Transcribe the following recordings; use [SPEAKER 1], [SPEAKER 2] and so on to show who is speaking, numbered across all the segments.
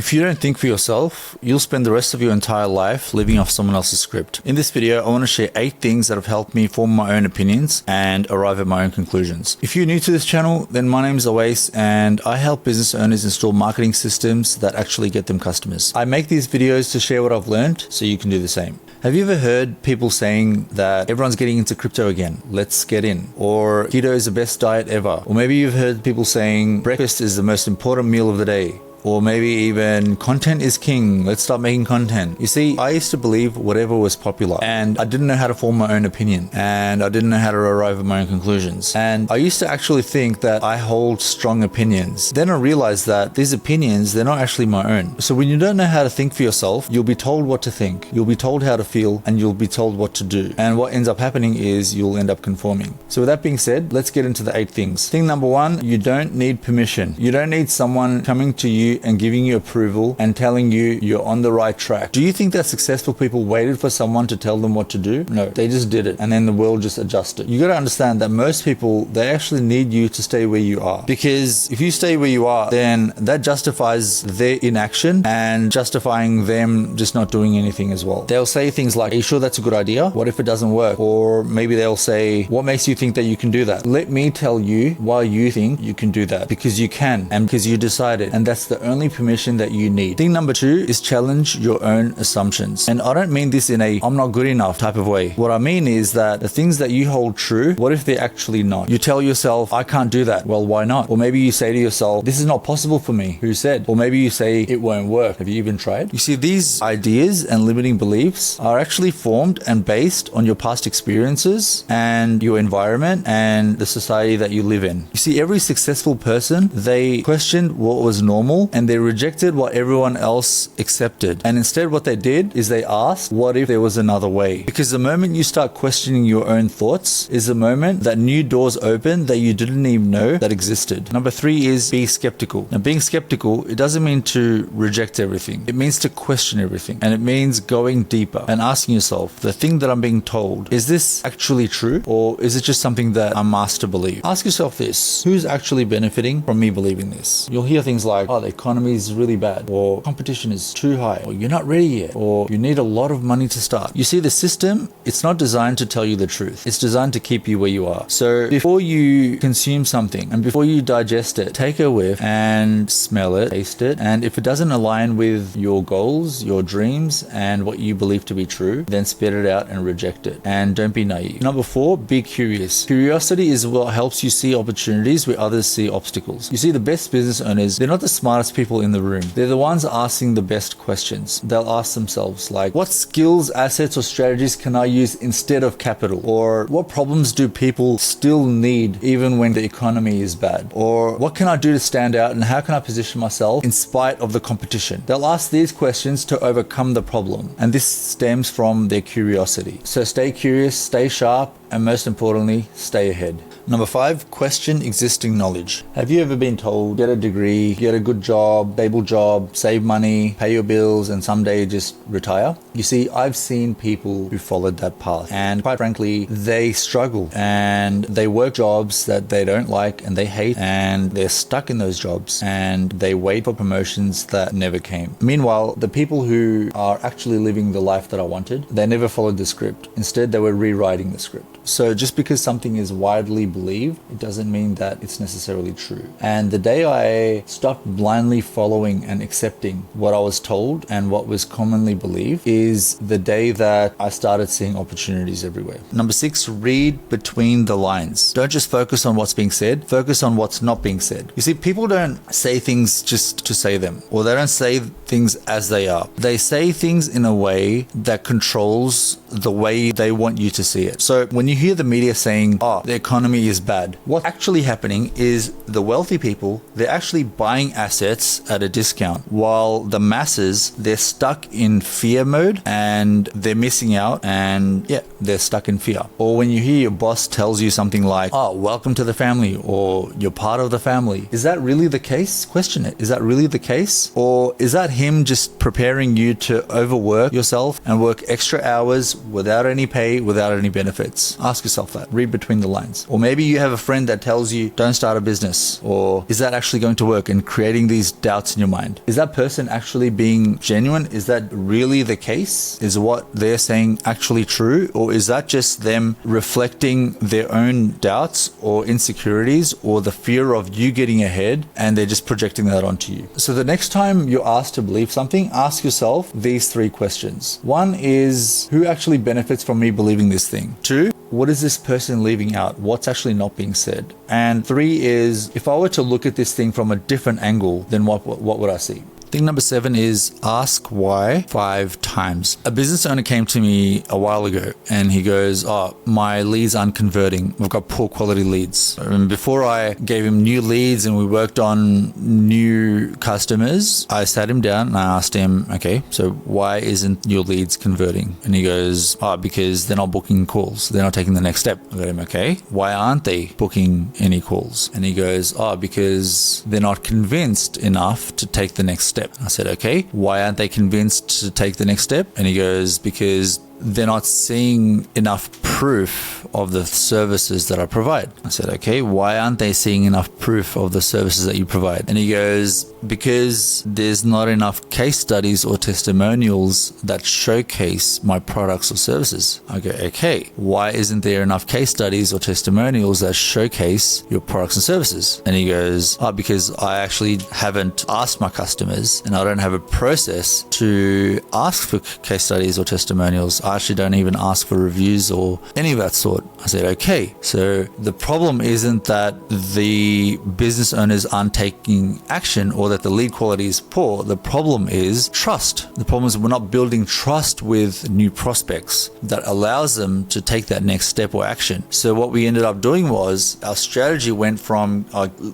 [SPEAKER 1] If you don't think for yourself, you'll spend the rest of your entire life living off someone else's script. In this video, I want to share 8 things that have helped me form my own opinions and arrive at my own conclusions. If you're new to this channel, then my name is Awais and I help business owners install marketing systems that actually get them customers. I make these videos to share what I've learned so you can do the same. Have you ever heard people saying that everyone's getting into crypto again? Let's get in. Or keto is the best diet ever. Or maybe you've heard people saying breakfast is the most important meal of the day. Or maybe even content is king, let's start making content. You see, I used to believe whatever was popular and I didn't know how to form my own opinion and I didn't know how to arrive at my own conclusions. And I used to actually think that I hold strong opinions. Then I realized that these opinions, they're not actually my own. So when you don't know how to think for yourself, you'll be told what to think, you'll be told how to feel, and you'll be told what to do. And what ends up happening is you'll end up conforming. So with that being said, let's get into the 8 things. Thing number 1, you don't need permission. You don't need someone coming to you and giving you approval and telling you you're on the right track. Do you think that successful people waited for someone to tell them what to do? No, they just did it and then the world just adjusted. You got to understand that most people, they actually need you to stay where you are, because if you stay where you are, then that justifies their inaction and justifying them just not doing anything as well. They'll say things like, are you sure that's a good idea? What if it doesn't work? Or maybe they'll say, what makes you think that you can do that? Let me tell you why you think you can do that. Because you can and because you decided, and that's the only permission that you need. Thing number 2 is challenge your own assumptions. And I don't mean this in a I'm not good enough type of way. What I mean is that the things that you hold true, what if they're actually not? You tell yourself, I can't do that. Well, why not? Or maybe you say to yourself, this is not possible for me. Who said? Or maybe you say it won't work. Have you even tried? You see, these ideas and limiting beliefs are actually formed and based on your past experiences and your environment and the society that you live in. You see, every successful person, they questioned what was normal and they rejected what everyone else accepted. And instead what they did is they asked, what if there was another way? Because the moment you start questioning your own thoughts is the moment that new doors open that you didn't even know that existed. Number 3 is be skeptical. Now, being skeptical, it doesn't mean to reject everything. It means to question everything. And it means going deeper and asking yourself, the thing that I'm being told, is this actually true? Or is it just something that I'm asked to believe? Ask yourself this, who's actually benefiting from me believing this? You'll hear things like, oh, the economy is really bad, or competition is too high, or you're not ready yet, or you need a lot of money to start. You see, the system, it's not designed to tell you the truth. It's designed to keep you where you are. So before you consume something and before you digest it, take a whiff and smell it, taste it. And if it doesn't align with your goals, your dreams, and what you believe to be true, then spit it out and reject it. And don't be naive. Number 4, be curious. Curiosity is what helps you see opportunities where others see obstacles. You see, the best business owners, they're not the smartest people in the room. They're the ones asking the best questions. They'll ask themselves like, what skills, assets, or strategies can I use instead of capital? Or what problems do people still need even when the economy is bad? Or what can I do to stand out and how can I position myself in spite of the competition? They'll ask these questions to overcome the problem. And this stems from their curiosity. So stay curious, stay sharp, and most importantly, stay ahead. Number 5, question existing knowledge. Have you ever been told, get a degree, get a good job, stable job, save money, pay your bills, and someday just retire? You see, I've seen people who followed that path. And quite frankly, they struggle and they work jobs that they don't like and they hate, and they're stuck in those jobs and they wait for promotions that never came. Meanwhile, the people who are actually living the life that I wanted, they never followed the script. Instead, they were rewriting the script. So just because something is widely believed, it doesn't mean that it's necessarily true. And the day I stopped blindly following and accepting what I was told and what was commonly believed is the day that I started seeing opportunities everywhere. Number 6, read between the lines. Don't just focus on what's being said, focus on what's not being said. You see, people don't say things just to say them, or they don't say things as they are. They say things in a way that controls the way they want you to see it. So when you hear the media saying, oh, the economy is bad, what's actually happening is the wealthy people, they're actually buying assets at a discount, while the masses, they're stuck in fear mode and they're missing out, and yeah, they're stuck in fear. Or when you hear your boss tells you something like, oh, welcome to the family, or you're part of the family. Is that really the case? Question it. Is that really the case? Or is that him just preparing you to overwork yourself and work extra hours without any pay, without any benefits? Ask yourself that. Read between the lines. Or Maybe you have a friend that tells you, don't start a business, or is that actually going to work, and creating these doubts in your mind. Is that person actually being genuine? Is that really the case? Is what they're saying actually true? Or is that just them reflecting their own doubts or insecurities or the fear of you getting ahead, and they're just projecting that onto you? So the next time you're asked to believe something, ask yourself these 3 questions. 1 is, who actually benefits from me believing this thing? 2, what is this person leaving out? What's actually not being said? And 3 is, if I were to look at this thing from a different angle, then what would I see? Thing number 7 is ask why 5 times. A business owner came to me a while ago and he goes, oh, my leads aren't converting. We've got poor quality leads. And before I gave him new leads and we worked on new customers, I sat him down and I asked him, okay, so why isn't your leads converting? And he goes, oh, because they're not booking calls. They're not taking the next step. I got him, okay, why aren't they booking any calls? And he goes, oh, because they're not convinced enough to take the next step. I said, okay, why aren't they convinced to take the next step? And he goes, because they're not seeing enough proof of the services that I provide. I said, okay, why aren't they seeing enough proof of the services that you provide? And he goes, because there's not enough case studies or testimonials that showcase my products or services. I go, okay, why isn't there enough case studies or testimonials that showcase your products and services? And he goes, oh, because I actually haven't asked my customers and I don't have a process to ask for case studies or testimonials. I actually don't even ask for reviews or any of that sort. I said, okay, so the problem isn't that the business owners aren't taking action or that the lead quality is poor. The problem is trust. The problem is we're not building trust with new prospects that allows them to take that next step or action. So what we ended up doing was our strategy went from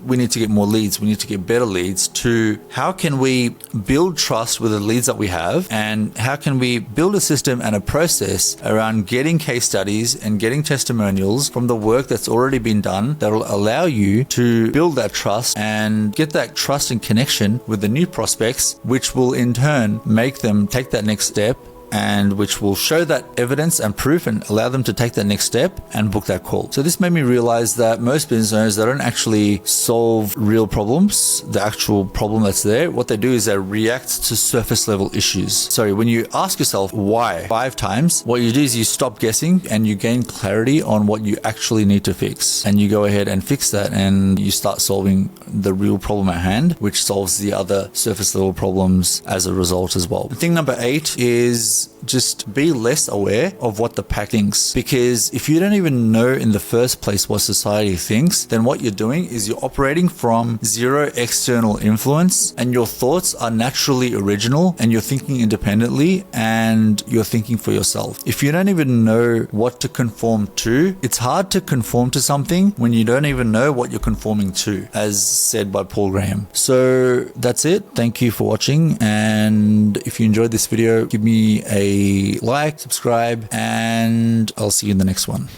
[SPEAKER 1] we need to get more leads, we need to get better leads, to how can we build trust with the leads that we have, and how can we build a system and a process around getting case studies and getting testimonials from the work that's already been done that will allow you to build that trust and get that trust and connection with the new prospects, which will in turn make them take that next step, and which will show that evidence and proof and allow them to take that next step and book that call. So this made me realize that most business owners, they don't actually solve real problems, the actual problem that's there. What they do is they react to surface level issues. Sorry, when you ask yourself why 5 times, what you do is you stop guessing and you gain clarity on what you actually need to fix. And you go ahead and fix that and you start solving the real problem at hand, which solves the other surface level problems as a result as well. Thing number 8 is just be less aware of what the pack thinks, because if you don't even know in the first place what society thinks, then what you're doing is you're operating from zero external influence, and your thoughts are naturally original, and you're thinking independently, and you're thinking for yourself. If you don't even know what to conform to, it's hard to conform to something when you don't even know what you're conforming to, as said by Paul Graham. So that's it. Thank you for watching, and if you enjoyed this video, give me a like, subscribe, and I'll see you in the next one.